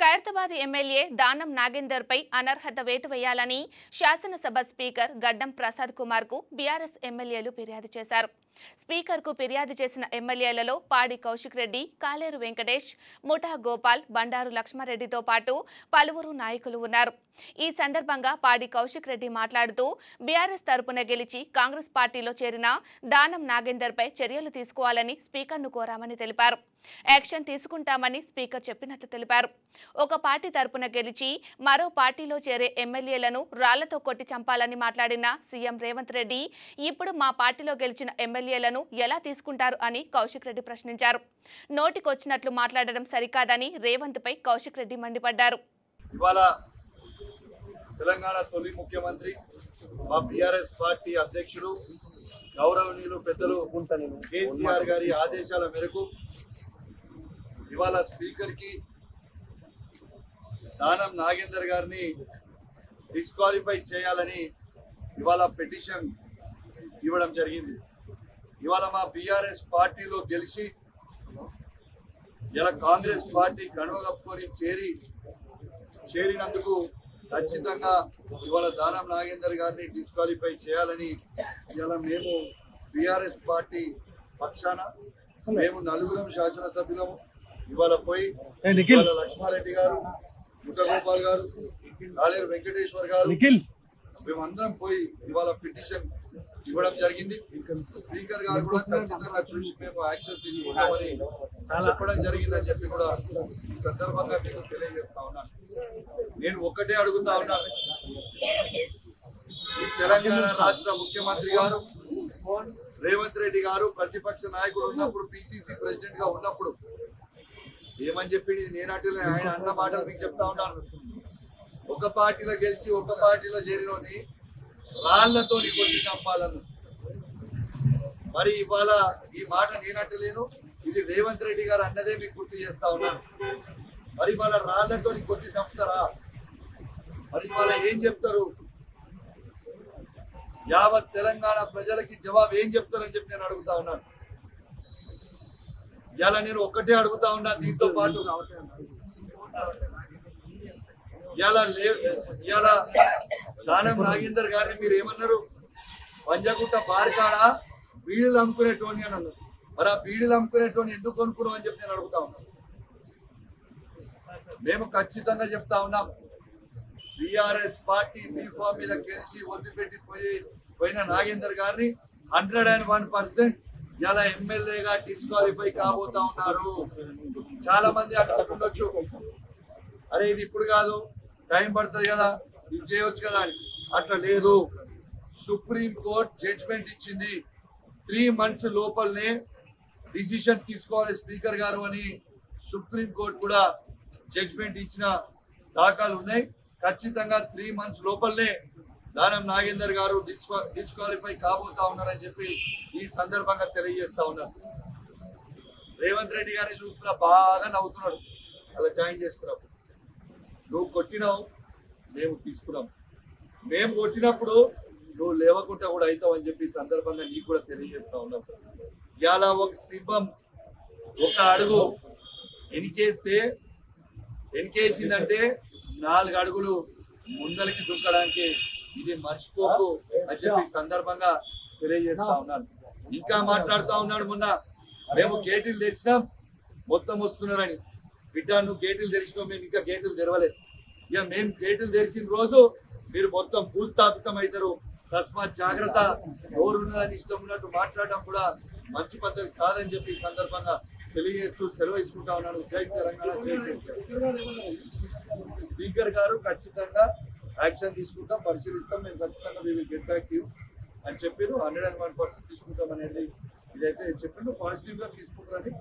Khairatabad MLA Danam Nagender పై అనర్హత వేటు వేయాలని శాసనసభ స్పీకర్ గడ్డం ప్రసాద్ కుమార్ కు బీఆర్ఎస్ ఎమ్మెల్యేలు ఫిర్యాదు చేశారు. స్పీకర్ కు ఫిర్యాదు చేసిన ఎమ్మెల్యేలలో పాడి కౌశిక్ రెడ్డి, కాలేరు వెంకటేష్, ముఠా గోపాల్, బండారు లక్ష్మారెడ్డితో పాటు పలువురు నాయకులు ఉన్నారు. ఈ సందర్భంగా పాడి కౌశిక్ రెడ్డి మాట్లాడుతూ బీఆర్ఎస్ తరపున గెలిచి కాంగ్రెస్ పార్టీలో చేరిన దానం నాగేందర్ పై చర్యలు తీసుకోవాలని స్పీకర్ను కోరామని తెలిపారు. యాక్షన్ తీసుకుంటామని స్పీకర్ చెప్పినట్లు తెలిపారు. ఒక పార్టీ తరపున గెలిచి మరో పార్టీలో చేరే ఎమ్మెల్యేలను రాళ్లతో కొట్టి చంపాలని మాట్లాడిన సీఎం రేవంత్ రెడ్డి ఇప్పుడు మా పార్టీలో గెలిచిన ఎమ్మెల్యేలను ఎలా తీసుకుంటారు అని కౌశిక్ రెడ్డి ప్రశ్నించారు. నోటికొచ్చినట్లు మాట్లాడడం సరికాదని రేవంత్ పై కౌశిక్ రెడ్డి మండిపడ్డారు. తెలంగాణ తొలి ముఖ్యమంత్రి మా బీఆర్ఎస్ పార్టీ అధ్యక్షుడు గౌరవనీయులు పెద్దలు కేసీఆర్ గారి ఆదేశాల మేరకు ఇవాళ స్పీకర్ కి దానం నాగేందర్ గారిని డిస్క్వాలిఫై చేయాలని ఇవాళ పిటిషన్ ఇవ్వడం జరిగింది. ఇవాళ మా బీఆర్ఎస్ పార్టీలో గెలిచి ఇలా కాంగ్రెస్ పార్టీ కనుగొని చేరినందుకు ఖచ్చితంగా ఇవాళ దానం నాగేందర్ గారిని డిస్క్వాలిఫై చేయాలని ఇవాళ మేము బీఆర్ఎస్ పార్టీ పక్షాన మేము నలుగురం శాసనసభ్యులము ఇవాళ పోయి లక్ష్మారెడ్డి గారు, ముఠగోపాల్ గారు, కాలేరు వెంకటేశ్వర్ గారు మేమందరం పోయి ఇవాళ పిటిషన్ ఇవ్వడం జరిగింది. స్పీకర్ గారు కూడా ఖచ్చితంగా చూసి మేము యాక్షన్ తీసుకుంటామని చెప్పడం జరిగిందని చెప్పి కూడా ఈ సందర్భంగా మీకు తెలియజేస్తా ఉన్నాను. నేను ఒక్కటే అడుగుతా ఉన్నాను, ఈ తెలంగాణ రాష్ట్ర ముఖ్యమంత్రి గారు రేవంత్ రెడ్డి గారు ప్రతిపక్ష నాయకుడు ఉన్నప్పుడు, పిసిసి ప్రెసిడెంట్ గా ఉన్నప్పుడు ఏమని చెప్పింది నేనంటే ఆయన అన్న మాటలు మీకు చెప్తా ఉన్నాను. ఒక పార్టీలో గెలిచి ఒక పార్టీలో చేరినోని రాళ్లతో కొట్టి చంపాలను. మరి ఇవాళ ఈ మాట నేనంటలేను, ఇది రేవంత్ రెడ్డి గారు అన్నదే మీకు గుర్తు చేస్తా ఉన్నాను. మరి ఇవాళ రాళ్లతో కొట్టి చంపుతారా? మరి ఇవాళ ఏం చెప్తారు? యావత్ తెలంగాణ ప్రజలకి జవాబు ఏం చెప్తారని చెప్పి నేను అడుగుతా ఉన్నాను. ఇలా నేను ఒక్కటే అడుగుతా ఉన్నా, దీంతో పాటు ఇలా దానం నాగేందర్ గారిని మీరు ఏమన్నారు? పంజగుట్ట బార్కాడ బీడీలు అమ్ముకునేటోని అని అన్నారు. మరి ఆ బీడీలు అమ్ముకునేటోని ఎందుకు కొనుక్కున్నాం అని చెప్పి నేను అడుగుతా ఉన్నాను. మేము ఖచ్చితంగా చెప్తా ఉన్నాం, బీఆర్ఎస్ పార్టీ బీఫామ్ మీద గెలిచి వదిలిపెట్టి పోయిన నాగేందర్ గారిని 101% ఇలా ఎమ్మెల్యేగా డిస్క్వాలిఫై కాబోతా ఉన్నారు. చాలా మంది అక్కడ ఉండొచ్చు, అరే ఇది ఇప్పుడు కాదు, టైం పడుతుంది కదా, ఇది చేయవచ్చు కదా అని. అట్లా లేదు, సుప్రీం కోర్టు జడ్జిమెంట్ ఇచ్చింది. 3 months లోపలనే డిసిషన్ తీసుకోవాలి స్పీకర్ గారు అని సుప్రీం కోర్టు కూడా జడ్జిమెంట్ ఇచ్చిన దాఖలు ఉన్నాయి. ఖచ్చితంగా 3 months లోపలనే దానం నాగేందర్ గారు డిస్క్వాలిఫై కాబోతా ఉన్నారని చెప్పి ఈ సందర్భంగా తెలియజేస్తా ఉన్నారు. రేవంత్ రెడ్డి గారిని చూస్తున్నా బాగా నవ్వుతున్నాడు. అలా జాయిన్ చేసుకున్నావు, నువ్వు కొట్టినావు, మేము తీసుకున్నాం. మేము కొట్టినప్పుడు నువ్వు లేవకుండా కూడా అవుతావు అని చెప్పి ఈ సందర్భంగా నీకు కూడా తెలియజేస్తా ఉన్నాం. ఇలా ఒక సింహం ఒక అడుగు ఎనికేసిందంటే 4 అడుగులు ముందరికి దుక్కడానికి ఇది మర్చిపోకు అని చెప్పి సందర్భంగా తెలియజేస్తా ఉన్నాను. ఇంకా మాట్లాడుతా ఉన్నాడు, మొన్న మేము గేట్లు తెరిచినాం మొత్తం వస్తున్నారని. బిడ్డ నువ్వు గేట్లు తెరిచినావు, మేము ఇంకా గేట్లు తెరవలేదు. ఇక మేము గేట్లు తెరిచిన రోజు మీరు మొత్తం భూస్థాపితం అవుతారు, తస్మాత్ జాగ్రత్త. ఎవరున్నదని ఇష్టం ఉన్నట్టు మాట్లాడడం కూడా మంచి పద్ధతి కాదని చెప్పి ఈ సందర్భంగా తెలియజేస్తూ సెలవు తీసుకుంటా ఉన్నాను. జై తెలంగాణ, జై కేసీఆర్. స్పీకర్ గారు ఖచ్చితంగా యాక్షన్ తీసుకుంటాం, పరిశీలిస్తాం. మేము ఖచ్చితంగా we will get back to you అని చెప్పారు. 101% తీసుకుంటాం అనేది ఇదైతే చెప్పిండు. పాజిటివ్ గా తీసుకుంటారని